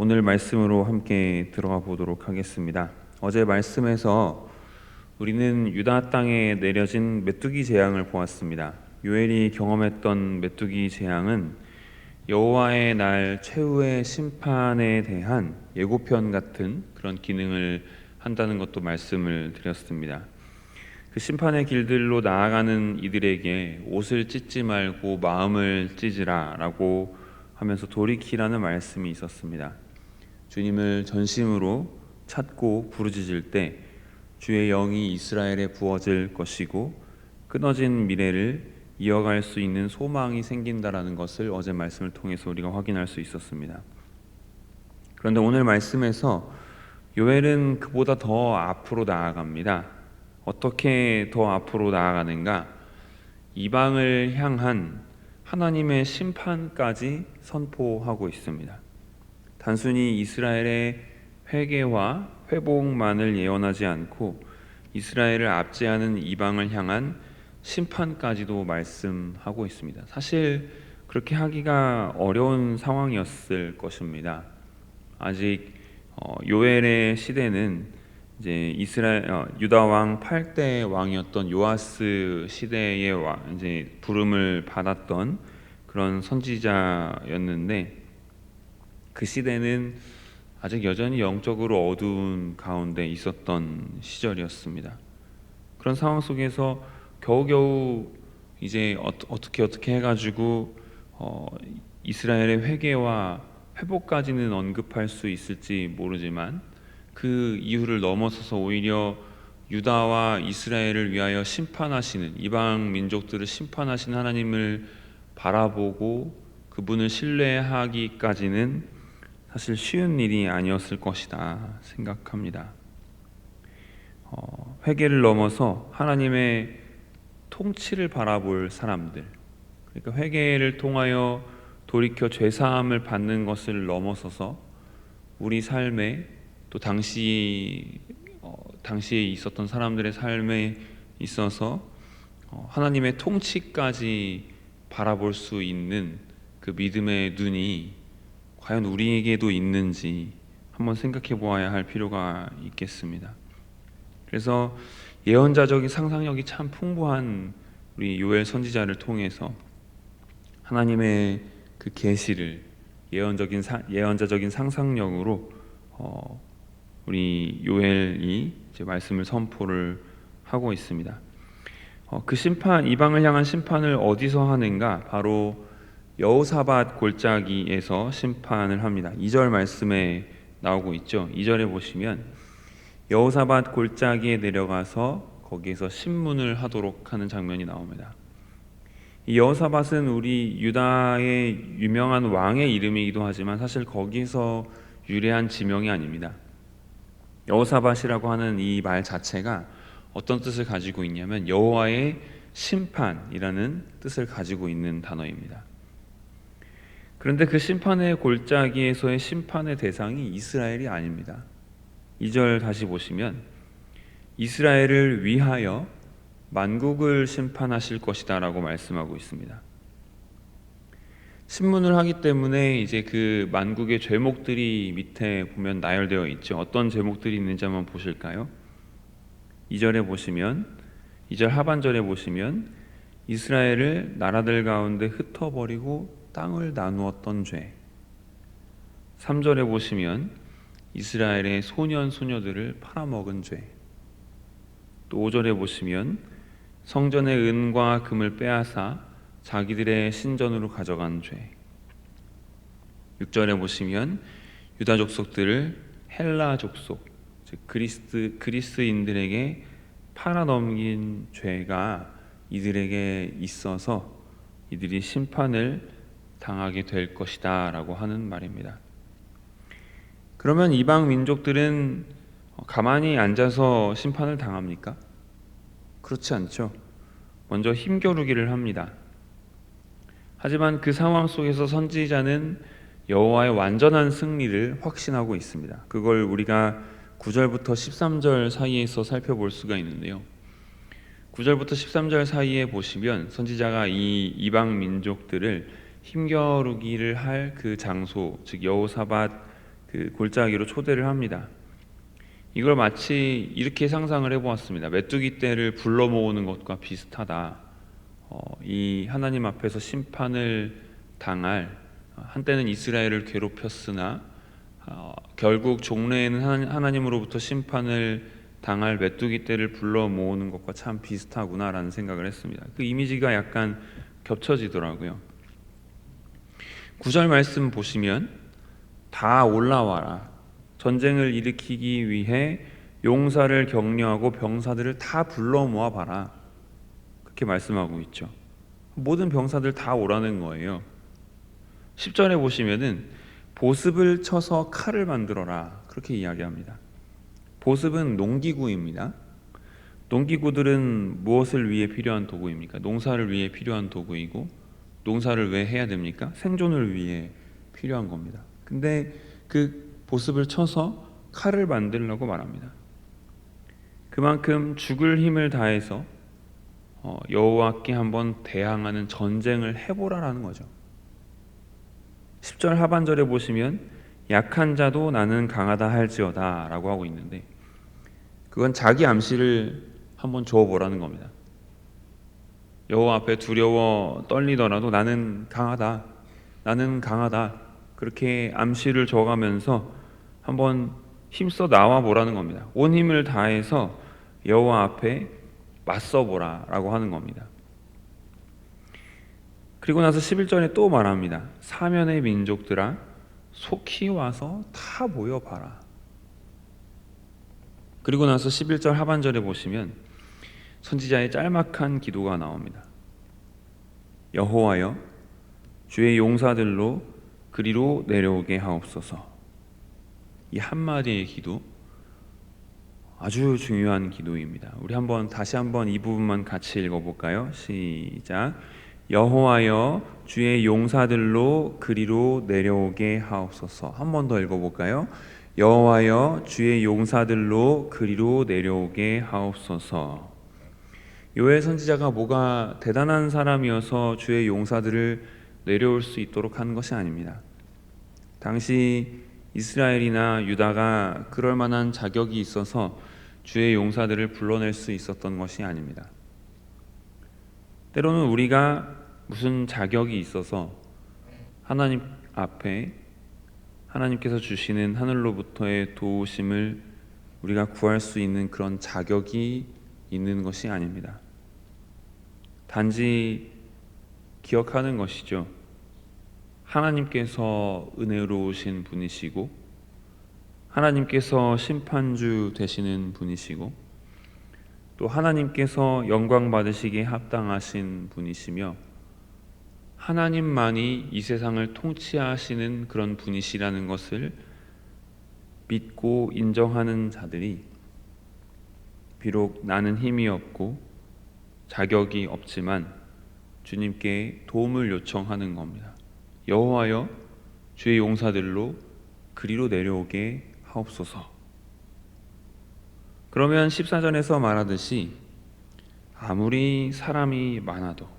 오늘 말씀으로 함께 들어가 보도록 하겠습니다. 어제 말씀에서 우리는 유다 땅에 내려진 메뚜기 재앙을 보았습니다. 요엘이 경험했던 메뚜기 재앙은 여호와의 날 최후의 심판에 대한 예고편 같은 그런 기능을 한다는 것도 말씀을 드렸습니다. 그 심판의 길들로 나아가는 이들에게 옷을 찢지 말고 마음을 찢으라 라고 하면서 돌이키라는 말씀이 있었습니다. 주님을 전심으로 찾고 부르짖을 때 주의 영이 이스라엘에 부어질 것이고 끊어진 미래를 이어갈 수 있는 소망이 생긴다라는 것을 어제 말씀을 통해서 우리가 확인할 수 있었습니다. 그런데 오늘 말씀에서 요엘은 그보다 더 앞으로 나아갑니다. 어떻게 더 앞으로 나아가는가? 이방을 향한 하나님의 심판까지 선포하고 있습니다. 단순히 이스라엘의 회개와 회복만을 예언하지 않고 이스라엘을 압제하는 이방을 향한 심판까지도 말씀하고 있습니다. 사실 그렇게 하기가 어려운 상황이었을 것입니다. 아직 요엘의 시대는 이제 유다 왕 8대 왕이었던 요아스 시대의 이제 부름을 받았던 그런 선지자였는데 그 시대는 아직 여전히 영적으로 어두운 가운데 있었던 시절이었습니다. 그런 상황 속에서 겨우겨우 이제 어떻게 해가지고 이스라엘의 회개와 회복까지는 언급할 수 있을지 모르지만 그 이유를 넘어서서 오히려 유다와 이스라엘을 위하여 심판하시는 이방 민족들을 심판하시는 하나님을 바라보고 그분을 신뢰하기까지는 사실 쉬운 일이 아니었을 것이다 생각합니다. 회개를 넘어서 하나님의 통치를 바라볼 사람들, 그러니까 회개를 통하여 돌이켜 죄사함을 받는 것을 넘어서서 우리 삶에 또 당시에 있었던 사람들의 삶에 있어서 하나님의 통치까지 바라볼 수 있는 그 믿음의 눈이 과연 우리에게도 있는지 한번 생각해 보아야 할 필요가 있겠습니다. 그래서 예언자적인 상상력이 참 풍부한 우리 요엘 선지자를 통해서 하나님의 그 계시를 예언자적인 상상력으로 우리 요엘이 이제 말씀을 선포를 하고 있습니다. 그 심판, 이방을 향한 심판을 어디서 하는가? 바로 여호사밧 골짜기에서 심판을 합니다. 2절 말씀에 나오고 있죠. 2절에 보시면 여호사밧 골짜기에 내려가서 거기에서 신문을 하도록 하는 장면이 나옵니다. 이 여호사밧은 우리 유다의 유명한 왕의 이름이기도 하지만 사실 거기서 유래한 지명이 아닙니다. 여호사밧이라고 하는 이 말 자체가 어떤 뜻을 가지고 있냐면 여호와의 심판이라는 뜻을 가지고 있는 단어입니다. 그런데 그 심판의 골짜기에서의 심판의 대상이 이스라엘이 아닙니다. 2절 다시 보시면 이스라엘을 위하여 만국을 심판하실 것이다 라고 말씀하고 있습니다. 신문을 하기 때문에 이제 그 만국의 죄목들이 밑에 보면 나열되어 있죠. 어떤 죄목들이 있는지 한번 보실까요? 2절에 보시면 2절 하반절에 보시면 이스라엘을 나라들 가운데 흩어버리고 땅을 나누었던 죄. 3절에 보시면 이스라엘의 소년 소녀들을 팔아먹은 죄. 또 5절에 보시면 성전의 은과 금을 빼앗아 자기들의 신전으로 가져간 죄. 6절에 보시면 유다 족속들을 헬라 족속, 즉 그리스인들에게 팔아넘긴 죄가 이들에게 있어서 이들이 심판을 당하게 될 것이다 라고 하는 말입니다. 그러면 이방 민족들은 가만히 앉아서 심판을 당합니까? 그렇지 않죠. 먼저 힘겨루기를 합니다. 하지만 그 상황 속에서 선지자는 여호와의 완전한 승리를 확신하고 있습니다. 그걸 우리가 9절부터 13절 사이에서 살펴볼 수가 있는데요. 9절부터 13절 사이에 보시면 선지자가 이 이방 민족들을 힘겨루기를 할 그 장소, 즉 여호사밧 그 그 골짜기로 초대를 합니다. 이걸 마치 이렇게 상상을 해보았습니다. 메뚜기 떼를 불러 모으는 것과 비슷하다. 이 하나님 앞에서 심판을 당할, 한때는 이스라엘을 괴롭혔으나 결국 종래에는 하나님으로부터 심판을 당할 메뚜기 떼를 불러 모으는 것과 참 비슷하구나라는 생각을 했습니다. 그 이미지가 약간 겹쳐지더라고요. 9절 말씀 보시면 다 올라와라. 전쟁을 일으키기 위해 용사를 격려하고 병사들을 다 불러 모아봐라. 그렇게 말씀하고 있죠. 모든 병사들 다 오라는 거예요. 10절에 보시면은 보습을 쳐서 칼을 만들어라. 그렇게 이야기합니다. 보습은 농기구입니다. 농기구들은 무엇을 위해 필요한 도구입니까? 농사를 위해 필요한 도구이고, 농사를 왜 해야 됩니까? 생존을 위해 필요한 겁니다. 근데 그 보습을 쳐서 칼을 만들려고 말합니다. 그만큼 죽을 힘을 다해서 여호와께 한번 대항하는 전쟁을 해보라라는 거죠. 10절 하반절에 보시면 약한 자도 나는 강하다 할지어다 라고 하고 있는데, 그건 자기 암시를 한번 줘보라는 겁니다. 여호와 앞에 두려워 떨리더라도 나는 강하다, 나는 강하다, 그렇게 암시를 줘가면서 한번 힘써 나와보라는 겁니다. 온 힘을 다해서 여호와 앞에 맞서보라 라고 하는 겁니다. 그리고 나서 11절에 또 말합니다. 사면의 민족들아 속히 와서 다 모여봐라. 그리고 나서 11절 하반절에 보시면 선지자의 짤막한 기도가 나옵니다. 여호와여 주의 용사들로 그리로 내려오게 하옵소서. 이 한마디의 기도 아주 중요한 기도입니다. 우리 다시 한번 이 부분만 같이 읽어볼까요? 시작. 여호와여 주의 용사들로 그리로 내려오게 하옵소서. 한 번 더 읽어볼까요? 여호와여 주의 용사들로 그리로 내려오게 하옵소서. 요엘 선지자가 뭐가 대단한 사람이어서 주의 용사들을 내려올 수 있도록 한 것이 아닙니다. 당시 이스라엘이나 유다가 그럴 만한 자격이 있어서 주의 용사들을 불러낼 수 있었던 것이 아닙니다. 때로는 우리가 무슨 자격이 있어서 하나님 앞에 하나님께서 주시는 하늘로부터의 도우심을 우리가 구할 수 있는 그런 자격이 있는 것이 아닙니다. 단지 기억하는 것이죠. 하나님께서 은혜로우신 분이시고, 하나님께서 심판주 되시는 분이시고, 또 하나님께서 영광 받으시기에 합당하신 분이시며, 하나님만이 이 세상을 통치하시는 그런 분이시라는 것을 믿고 인정하는 자들이 비록 나는 힘이 없고 자격이 없지만 주님께 도움을 요청하는 겁니다. 여호와여 주의 용사들로 그리로 내려오게 하옵소서. 그러면 14절에서 말하듯이 아무리 사람이 많아도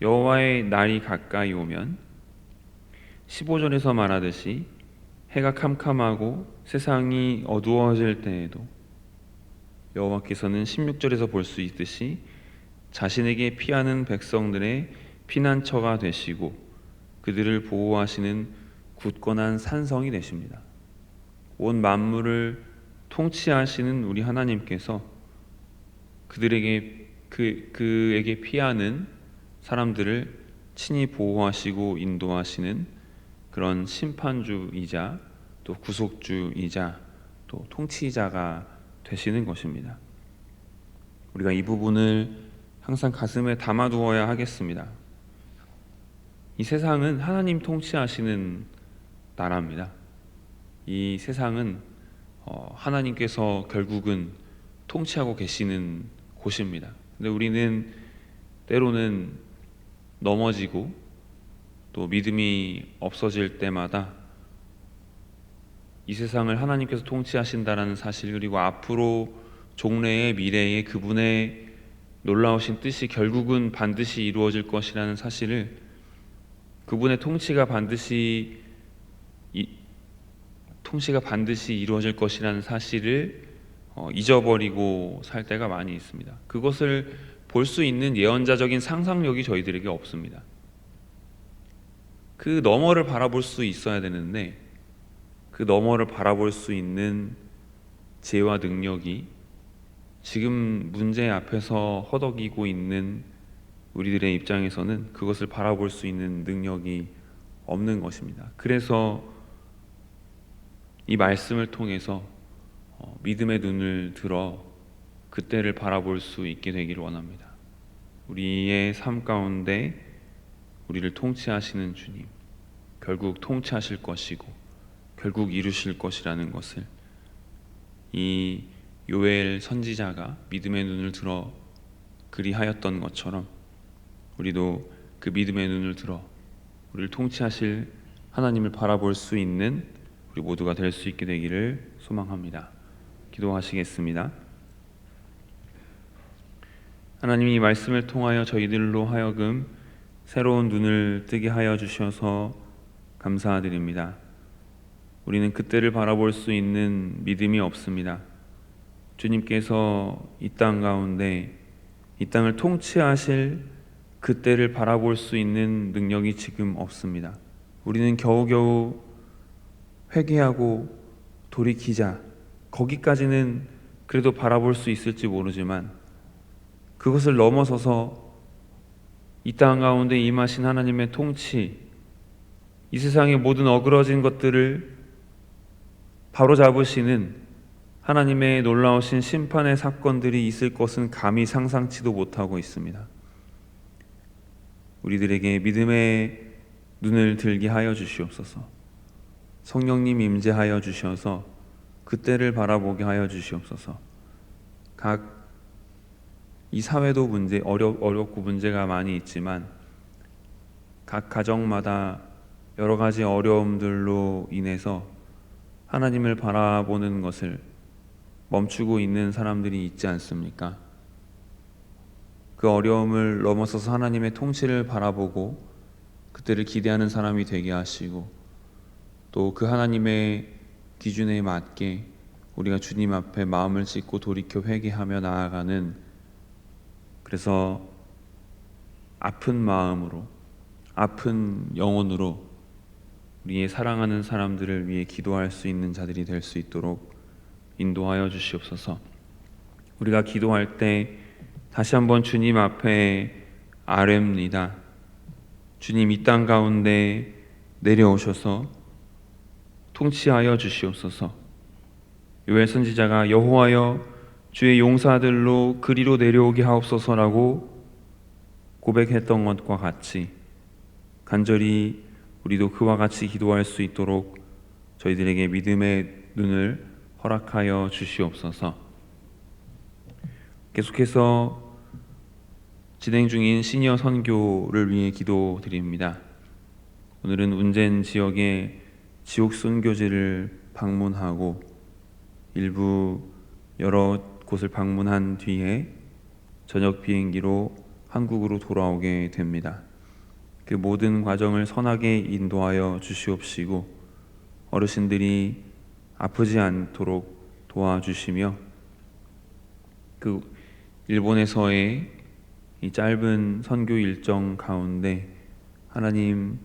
여호와의 날이 가까이 오면, 15절에서 말하듯이 해가 캄캄하고 세상이 어두워질 때에도 여호와께서는 16절에서 볼 수 있듯이 자신에게 피하는 백성들의 피난처가 되시고 그들을 보호하시는 굳건한 산성이 되십니다. 온 만물을 통치하시는 우리 하나님께서 그에게 피하는 사람들을 친히 보호하시고 인도하시는 그런 심판주이자 또 구속주이자 또 통치자가 되시는 것입니다. 우리가 이 부분을 항상 가슴에 담아두어야 하겠습니다. 이 세상은 하나님 통치하시는 나라입니다. 이 세상은 하나님께서 결국은 통치하고 계시는 곳입니다. 근데 우리는 때로는 넘어지고 또 믿음이 없어질 때마다 이 세상을 하나님께서 통치하신다라는 사실, 그리고 앞으로 종래의 미래에 그분의 놀라우신 뜻이 결국은 반드시 이루어질 것이라는 사실을, 그분의 통치가 반드시 통치가 반드시 이루어질 것이라는 사실을 잊어버리고 살 때가 많이 있습니다. 그것을 볼 수 있는 예언자적인 상상력이 저희들에게 없습니다. 그 너머를 바라볼 수 있어야 되는데 그 너머를 바라볼 수 있는 지혜와 능력이 지금 문제 앞에서 허덕이고 있는 우리들의 입장에서는 그것을 바라볼 수 있는 능력이 없는 것입니다. 그래서 이 말씀을 통해서 믿음의 눈을 들어 그때를 바라볼 수 있게 되기를 원합니다. 우리의 삶 가운데 우리를 통치하시는 주님, 결국 통치하실 것이고 결국 이루실 것이라는 것을 이 요엘 선지자가 믿음의 눈을 들어 그리하였던 것처럼 우리도 그 믿음의 눈을 들어 우리를 통치하실 하나님을 바라볼 수 있는 우리 모두가 될 수 있게 되기를 소망합니다. 기도하시겠습니다. 하나님, 이 말씀을 통하여 저희들로 하여금 새로운 눈을 뜨게 하여 주셔서 감사드립니다. 우리는 그때를 바라볼 수 있는 믿음이 없습니다. 주님께서 이 땅 가운데 이 땅을 통치하실 그때를 바라볼 수 있는 능력이 지금 없습니다. 우리는 겨우겨우 회개하고 돌이키자, 거기까지는 그래도 바라볼 수 있을지 모르지만 그것을 넘어서서 이 땅 가운데 임하신 하나님의 통치, 이 세상의 모든 어그러진 것들을 바로잡으시는 하나님의 놀라우신 심판의 사건들이 있을 것은 감히 상상치도 못하고 있습니다. 우리들에게 믿음의 눈을 들게 하여 주시옵소서. 성령님 임재하여 주셔서 그때를 바라보게 하여 주시옵소서. 각 이 사회도 어렵고 문제가 많이 있지만 각 가정마다 여러 가지 어려움들로 인해서 하나님을 바라보는 것을 멈추고 있는 사람들이 있지 않습니까? 그 어려움을 넘어서서 하나님의 통치를 바라보고 그때를 기대하는 사람이 되게 하시고 또 그 하나님의 기준에 맞게 우리가 주님 앞에 마음을 찢고 돌이켜 회개하며 나아가는, 그래서 아픈 마음으로 아픈 영혼으로 우리의 사랑하는 사람들을 위해 기도할 수 있는 자들이 될 수 있도록 인도하여 주시옵소서. 우리가 기도할 때 다시 한번 주님 앞에 아뢰옵니다. 주님, 이 땅 가운데 내려오셔서 통치하여 주시옵소서. 요엘 선지자가 여호와여 주의 용사들로 그리로 내려오게 하옵소서라고 고백했던 것과 같이 간절히 우리도 그와 같이 기도할 수 있도록 저희들에게 믿음의 눈을 허락하여 주시옵소서. 계속해서 진행 중인 시니어 선교를 위해 기도드립니다. 오늘은 운젠 지역의 지옥 선교지를 방문하고 일부 여러 곳을 방문한 뒤에 저녁 비행기로 한국으로 돌아오게 됩니다. 그 모든 과정을 선하게 인도하여 주시옵시고 어르신들이 아프지 않도록 도와주시며 그 일본에서의 이 짧은 선교 일정 가운데 하나님을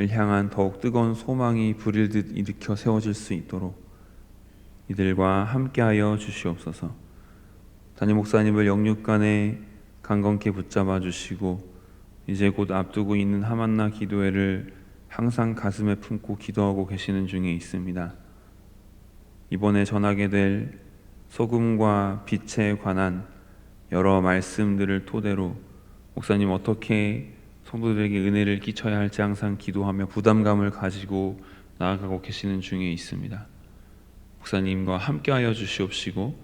향한 더욱 뜨거운 소망이 불일 듯 일으켜 세워질 수 있도록 이들과 함께하여 주시옵소서. 담임 목사님을 영육간에 강건케 붙잡아 주시고 이제 곧 앞두고 있는 하만나 기도회를 항상 가슴에 품고 기도하고 계시는 중에 있습니다. 이번에 전하게 될 소금과 빛에 관한 여러 말씀들을 토대로 목사님 어떻게 성도들에게 은혜를 끼쳐야 할지 항상 기도하며 부담감을 가지고 나아가고 계시는 중에 있습니다. 목사님과 함께하여 주시옵시고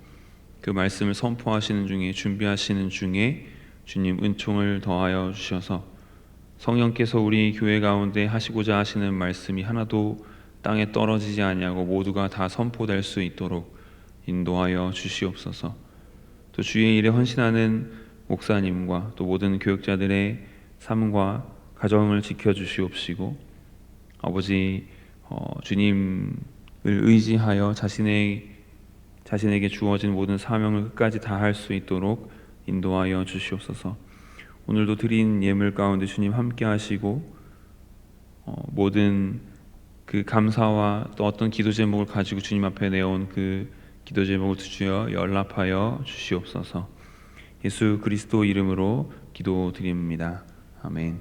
그 말씀을 선포하시는 중에 준비하시는 중에 주님 은총을 더하여 주셔서 성령께서 우리 교회 가운데 하시고자 하시는 말씀이 하나도 땅에 떨어지지 아니하고 모두가 다 선포될 수 있도록 인도하여 주시옵소서. 또 주의 일에 헌신하는 목사님과 또 모든 교육자들의 삶과 가정을 지켜주시옵시고 아버지 주님 의지하여 자신에게 주어진 모든 사명을 끝까지 다할 수 있도록 인도하여 주시옵소서. 오늘도 드린 예물 가운데 주님 함께 하시고 모든 그 감사와 또 어떤 기도 제목을 가지고 주님 앞에 내온 그 기도 제목을 주여 연락하여 주시옵소서. 예수 그리스도 이름으로 기도드립니다. 아멘.